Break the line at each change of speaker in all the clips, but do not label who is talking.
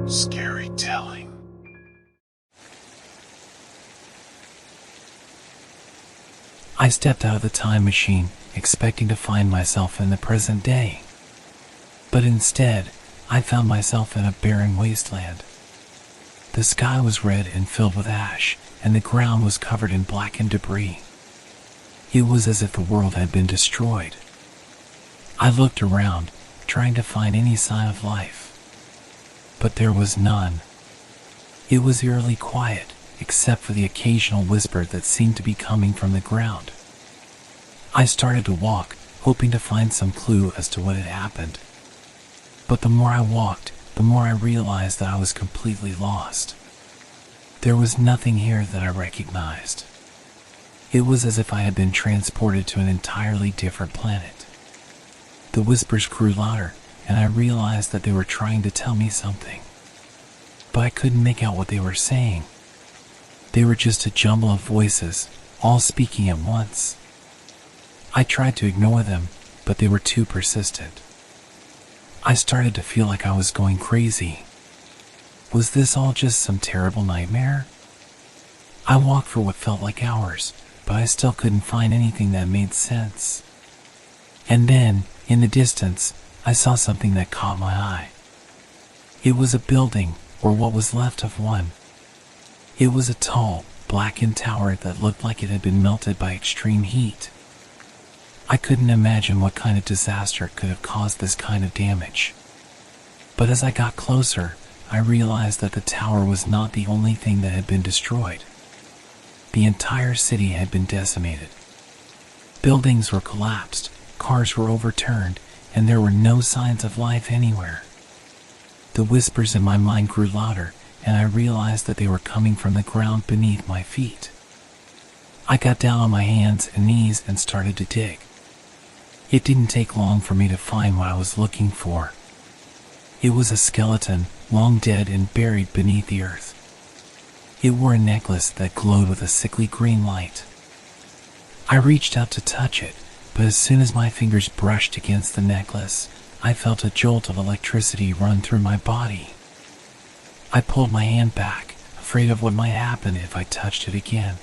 Scary telling.
I stepped out of the time machine, expecting to find myself in the present day. But instead, I found myself in a barren wasteland. The sky was red and filled with ash, and the ground was covered in blackened debris. It was as if the world had been destroyed. I looked around, trying to find any sign of life. But there was none. It was eerily quiet, except for the occasional whisper that seemed to be coming from the ground. I started to walk, hoping to find some clue as to what had happened. But the more I walked, the more I realized that I was completely lost. There was nothing here that I recognized. It was as if I had been transported to an entirely different planet. The whispers grew louder, and I realized that they were trying to tell me something. But I couldn't make out what they were saying. They were just a jumble of voices, all speaking at once. I tried to ignore them, but they were too persistent. I started to feel like I was going crazy. Was this all just some terrible nightmare? I walked for what felt like hours, but I still couldn't find anything that made sense. And then, in the distance, I saw something that caught my eye. It was a building, or what was left of one. It was a tall, blackened tower that looked like it had been melted by extreme heat. I couldn't imagine what kind of disaster could have caused this kind of damage. But as I got closer, I realized that the tower was not the only thing that had been destroyed. The entire city had been decimated. Buildings were collapsed, cars were overturned, and there were no signs of life anywhere. The whispers in my mind grew louder, and I realized that they were coming from the ground beneath my feet. I got down on my hands and knees and started to dig. It didn't take long for me to find what I was looking for. It was a skeleton, long dead and buried beneath the earth. It wore a necklace that glowed with a sickly green light. I reached out to touch it, but as soon as my fingers brushed against the necklace, I felt a jolt of electricity run through my body. I pulled my hand back, afraid of what might happen if I touched it again.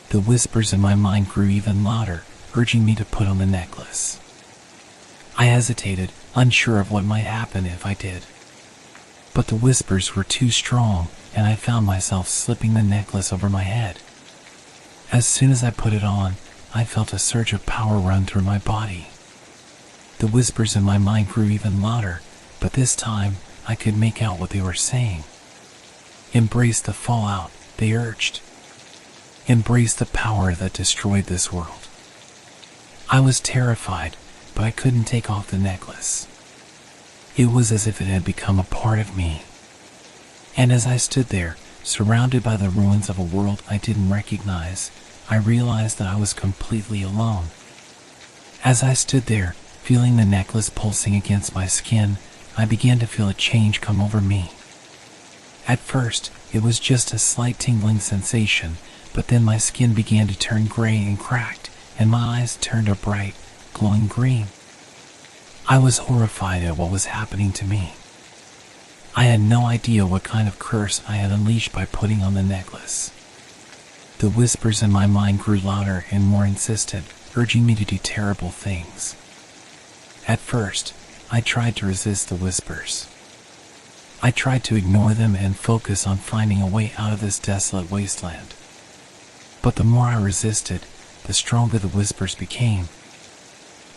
The whispers in my mind grew even louder, urging me to put on the necklace. I hesitated, unsure of what might happen if I did. But the whispers were too strong, and I found myself slipping the necklace over my head. As soon as I put it on, I felt a surge of power run through my body. The whispers in my mind grew even louder, but this time I could make out what they were saying. Embrace the fallout, they urged. Embrace the power that destroyed this world. I was terrified, but I couldn't take off the necklace. It was as if it had become a part of me. And as I stood there, surrounded by the ruins of a world I didn't recognize, I realized that I was completely alone. As I stood there, feeling the necklace pulsing against my skin, I began to feel a change come over me. At first, it was just a slight tingling sensation, but then my skin began to turn gray and cracked, and my eyes turned a bright, glowing green. I was horrified at what was happening to me. I had no idea what kind of curse I had unleashed by putting on the necklace. The whispers in my mind grew louder and more insistent, urging me to do terrible things. At first, I tried to resist the whispers. I tried to ignore them and focus on finding a way out of this desolate wasteland. But the more I resisted, the stronger the whispers became.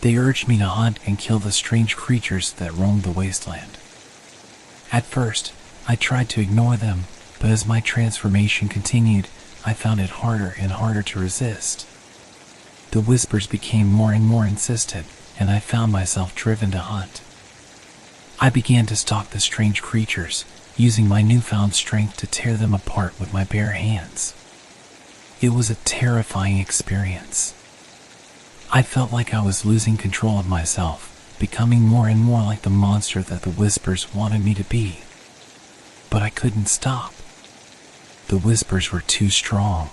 They urged me to hunt and kill the strange creatures that roamed the wasteland. At first, I tried to ignore them, but as my transformation continued, I found it harder and harder to resist. The whispers became more and more insistent, and I found myself driven to hunt. I began to stalk the strange creatures, using my newfound strength to tear them apart with my bare hands. It was a terrifying experience. I felt like I was losing control of myself, becoming more and more like the monster that the whispers wanted me to be. But I couldn't stop. The whispers were too strong.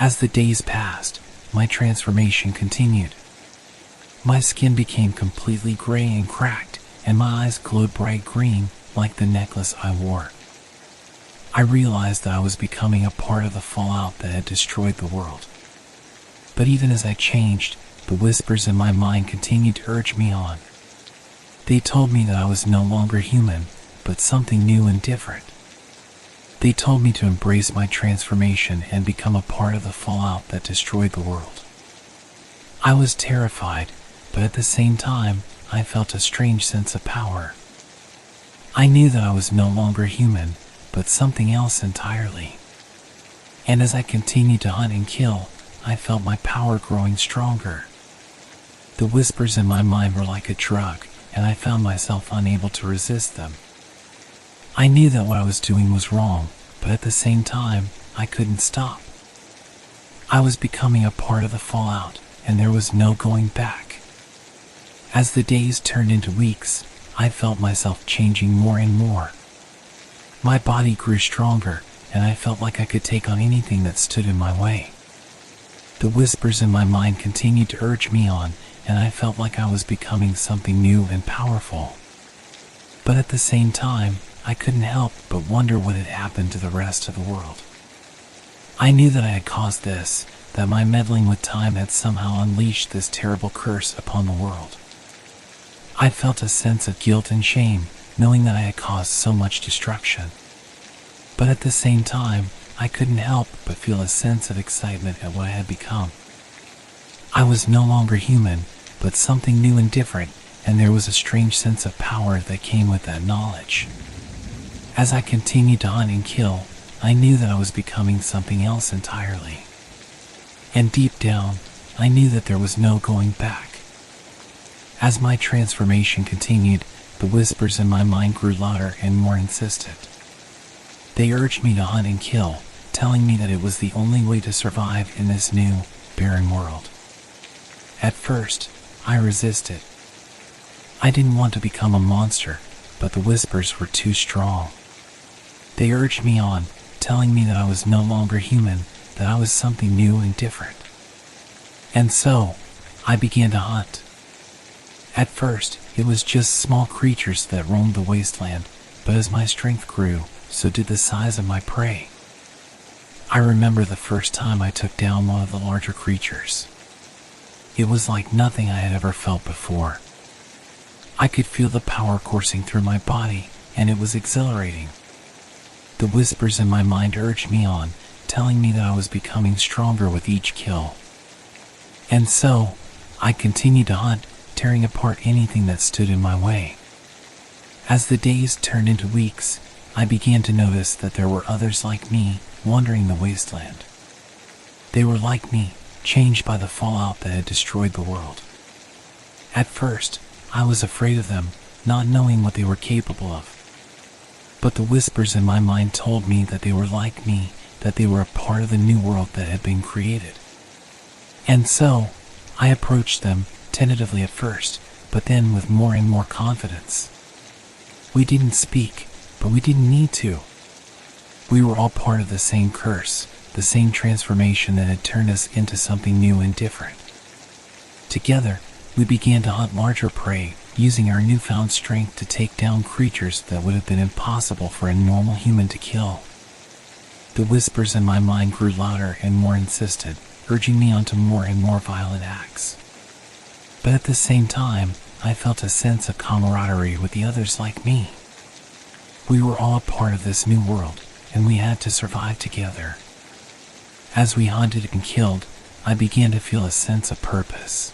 As the days passed, my transformation continued. My skin became completely gray and cracked, and my eyes glowed bright green, like the necklace I wore. I realized that I was becoming a part of the fallout that had destroyed the world. But even as I changed, the whispers in my mind continued to urge me on. They told me that I was no longer human, but something new and different. They told me to embrace my transformation and become a part of the fallout that destroyed the world. I was terrified, but at the same time, I felt a strange sense of power. I knew that I was no longer human, but something else entirely. And as I continued to hunt and kill, I felt my power growing stronger. The whispers in my mind were like a drug, and I found myself unable to resist them. I knew that what I was doing was wrong, but at the same time, I couldn't stop. I was becoming a part of the fallout, and there was no going back. As the days turned into weeks, I felt myself changing more and more. My body grew stronger, and I felt like I could take on anything that stood in my way. The whispers in my mind continued to urge me on, and I felt like I was becoming something new and powerful. But at the same time, I couldn't help but wonder what had happened to the rest of the world. I knew that I had caused this, that my meddling with time had somehow unleashed this terrible curse upon the world. I felt a sense of guilt and shame, knowing that I had caused so much destruction. But at the same time, I couldn't help but feel a sense of excitement at what I had become. I was no longer human, but something new and different, and there was a strange sense of power that came with that knowledge. As I continued to hunt and kill, I knew that I was becoming something else entirely. And deep down, I knew that there was no going back. As my transformation continued, the whispers in my mind grew louder and more insistent. They urged me to hunt and kill, telling me that it was the only way to survive in this new, barren world. At first, I resisted. I didn't want to become a monster, but the whispers were too strong. They urged me on, telling me that I was no longer human, that I was something new and different. And so, I began to hunt. At first, it was just small creatures that roamed the wasteland, but as my strength grew, so did the size of my prey. I remember the first time I took down one of the larger creatures. It was like nothing I had ever felt before. I could feel the power coursing through my body, and it was exhilarating. The whispers in my mind urged me on, telling me that I was becoming stronger with each kill. And so, I continued to hunt, tearing apart anything that stood in my way. As the days turned into weeks, I began to notice that there were others like me wandering the wasteland. They were like me, changed by the fallout that had destroyed the world. At first, I was afraid of them, not knowing what they were capable of. But the whispers in my mind told me that they were like me, that they were a part of the new world that had been created. And so, I approached them, tentatively at first, but then with more and more confidence. We didn't speak, but we didn't need to. We were all part of the same curse, the same transformation that had turned us into something new and different. Together, we began to hunt larger prey, using our newfound strength to take down creatures that would have been impossible for a normal human to kill. The whispers in my mind grew louder and more insistent, urging me on to more and more violent acts. But at the same time, I felt a sense of camaraderie with the others like me. We were all a part of this new world, and we had to survive together. As we hunted and killed, I began to feel a sense of purpose.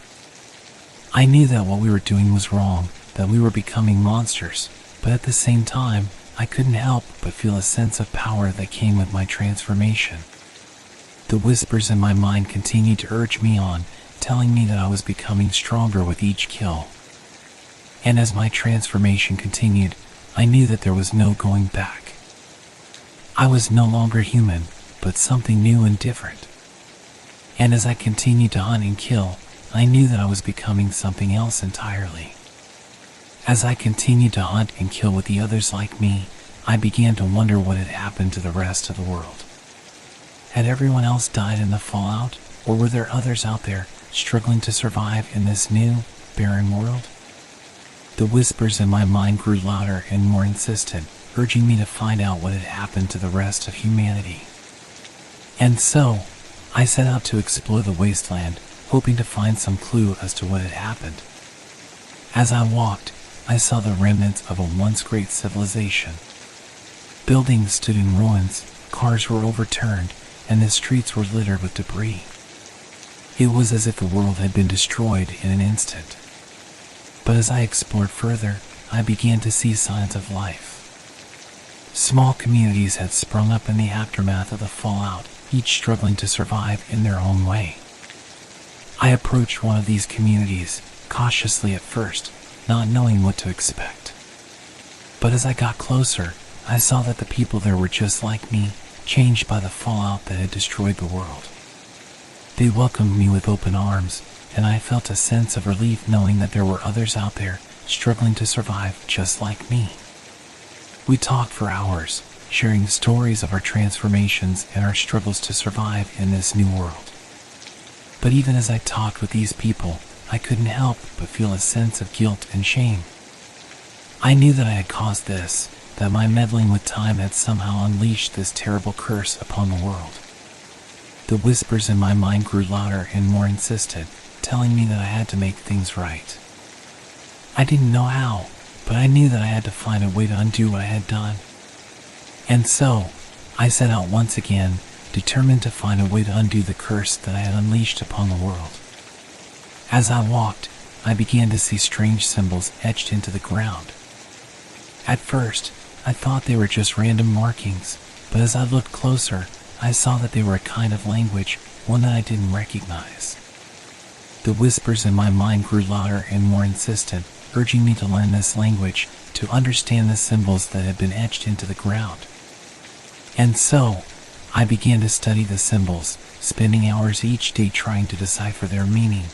I knew that what we were doing was wrong, that we were becoming monsters, but at the same time, I couldn't help but feel a sense of power that came with my transformation. The whispers in my mind continued to urge me on, telling me that I was becoming stronger with each kill. And as my transformation continued, I knew that there was no going back. I was no longer human, but something new and different. And as I continued to hunt and kill, I knew that I was becoming something else entirely. As I continued to hunt and kill with the others like me, I began to wonder what had happened to the rest of the world. Had everyone else died in the fallout, or were there others out there struggling to survive in this new, barren world? The whispers in my mind grew louder and more insistent, urging me to find out what had happened to the rest of humanity. And so, I set out to explore the wasteland, hoping to find some clue as to what had happened. As I walked, I saw the remnants of a once great civilization. Buildings stood in ruins, cars were overturned, and the streets were littered with debris. It was as if the world had been destroyed in an instant. But as I explored further, I began to see signs of life. Small communities had sprung up in the aftermath of the fallout, each struggling to survive in their own way. I approached one of these communities, cautiously at first, not knowing what to expect. But as I got closer, I saw that the people there were just like me, changed by the fallout that had destroyed the world. They welcomed me with open arms, and I felt a sense of relief knowing that there were others out there struggling to survive just like me. We talked for hours, sharing stories of our transformations and our struggles to survive in this new world. But even as I talked with these people, I couldn't help but feel a sense of guilt and shame. I knew that I had caused this, that my meddling with time had somehow unleashed this terrible curse upon the world. The whispers in my mind grew louder and more insistent, telling me that I had to make things right. I didn't know how, but I knew that I had to find a way to undo what I had done. And so, I set out once again, determined to find a way to undo the curse that I had unleashed upon the world. As I walked, I began to see strange symbols etched into the ground. At first, I thought they were just random markings, but as I looked closer, I saw that they were a kind of language, one that I didn't recognize. The whispers in my mind grew louder and more insistent, urging me to learn this language, to understand the symbols that had been etched into the ground. And so, I began to study the symbols, spending hours each day trying to decipher their meaning.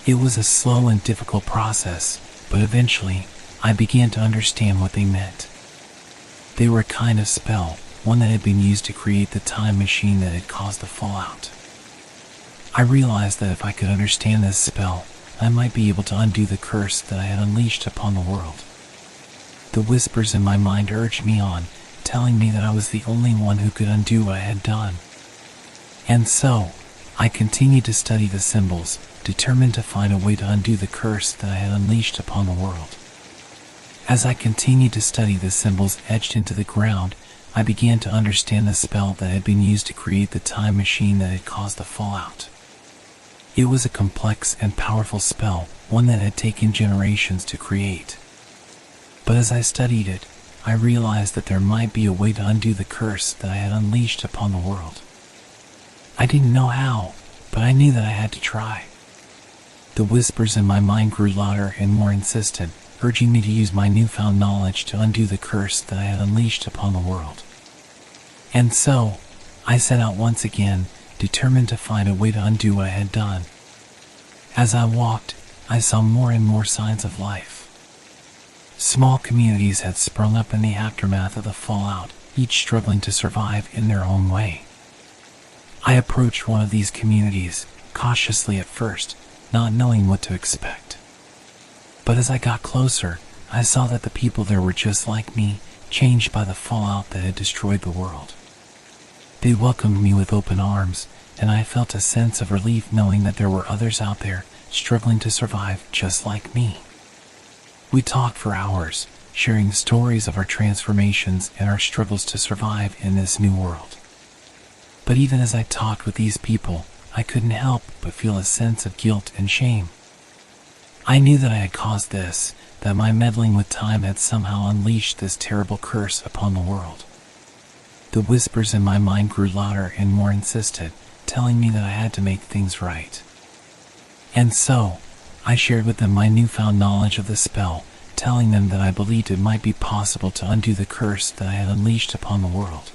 It was a slow and difficult process, but eventually, I began to understand what they meant. They were a kind of spell, one that had been used to create the time machine that had caused the fallout. I realized that if I could understand this spell, I might be able to undo the curse that I had unleashed upon the world. The whispers in my mind urged me on, telling me that I was the only one who could undo what I had done. And so, I continued to study the symbols, determined to find a way to undo the curse that I had unleashed upon the world. As I continued to study the symbols etched into the ground, I began to understand the spell that had been used to create the time machine that had caused the fallout. It was a complex and powerful spell, one that had taken generations to create. But as I studied it, I realized that there might be a way to undo the curse that I had unleashed upon the world. I didn't know how, but I knew that I had to try. The whispers in my mind grew louder and more insistent, urging me to use my newfound knowledge to undo the curse that I had unleashed upon the world. And so, I set out once again, determined to find a way to undo what I had done. As I walked, I saw more and more signs of life. Small communities had sprung up in the aftermath of the fallout, each struggling to survive in their own way. I approached one of these communities, cautiously at first, not knowing what to expect. But as I got closer, I saw that the people there were just like me, changed by the fallout that had destroyed the world. They welcomed me with open arms, and I felt a sense of relief knowing that there were others out there, struggling to survive just like me. We talked for hours, sharing stories of our transformations and our struggles to survive in this new world. But even as I talked with these people, I couldn't help but feel a sense of guilt and shame. I knew that I had caused this, that my meddling with time had somehow unleashed this terrible curse upon the world. The whispers in my mind grew louder and more insistent, telling me that I had to make things right. And so, I shared with them my newfound knowledge of the spell, telling them that I believed it might be possible to undo the curse that I had unleashed upon the world.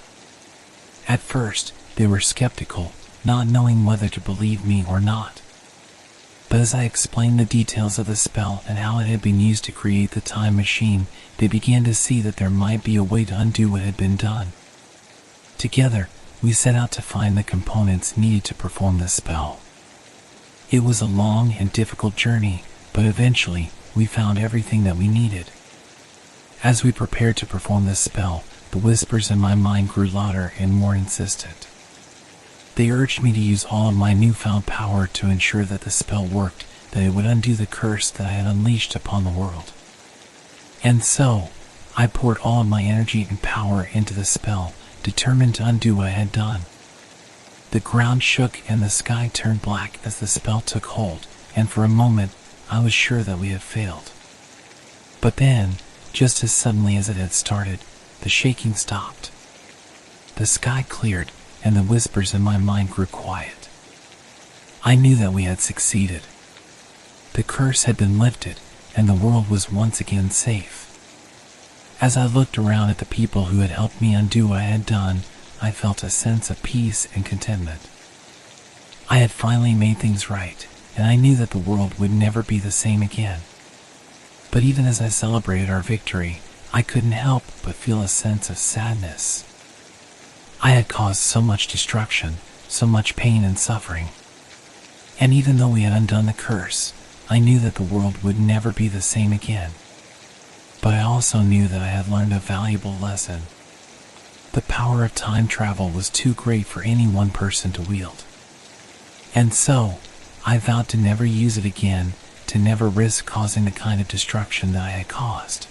At first, they were skeptical, not knowing whether to believe me or not. But as I explained the details of the spell and how it had been used to create the time machine, they began to see that there might be a way to undo what had been done. Together, we set out to find the components needed to perform the spell. It was a long and difficult journey, but eventually, we found everything that we needed. As we prepared to perform this spell, the whispers in my mind grew louder and more insistent. They urged me to use all of my newfound power to ensure that the spell worked, that it would undo the curse that I had unleashed upon the world. And so, I poured all of my energy and power into the spell, determined to undo what I had done. The ground shook and the sky turned black as the spell took hold, and for a moment, I was sure that we had failed. But then, just as suddenly as it had started, the shaking stopped. The sky cleared, and the whispers in my mind grew quiet. I knew that we had succeeded. The curse had been lifted, and the world was once again safe. As I looked around at the people who had helped me undo what I had done, I felt a sense of peace and contentment. I had finally made things right, and I knew that the world would never be the same again. But even as I celebrated our victory, I couldn't help but feel a sense of sadness. I had caused so much destruction, so much pain and suffering. And even though we had undone the curse, I knew that the world would never be the same again. But I also knew that I had learned a valuable lesson. The power of time travel was too great for any one person to wield. And so, I vowed to never use it again, to never risk causing the kind of destruction that I had caused.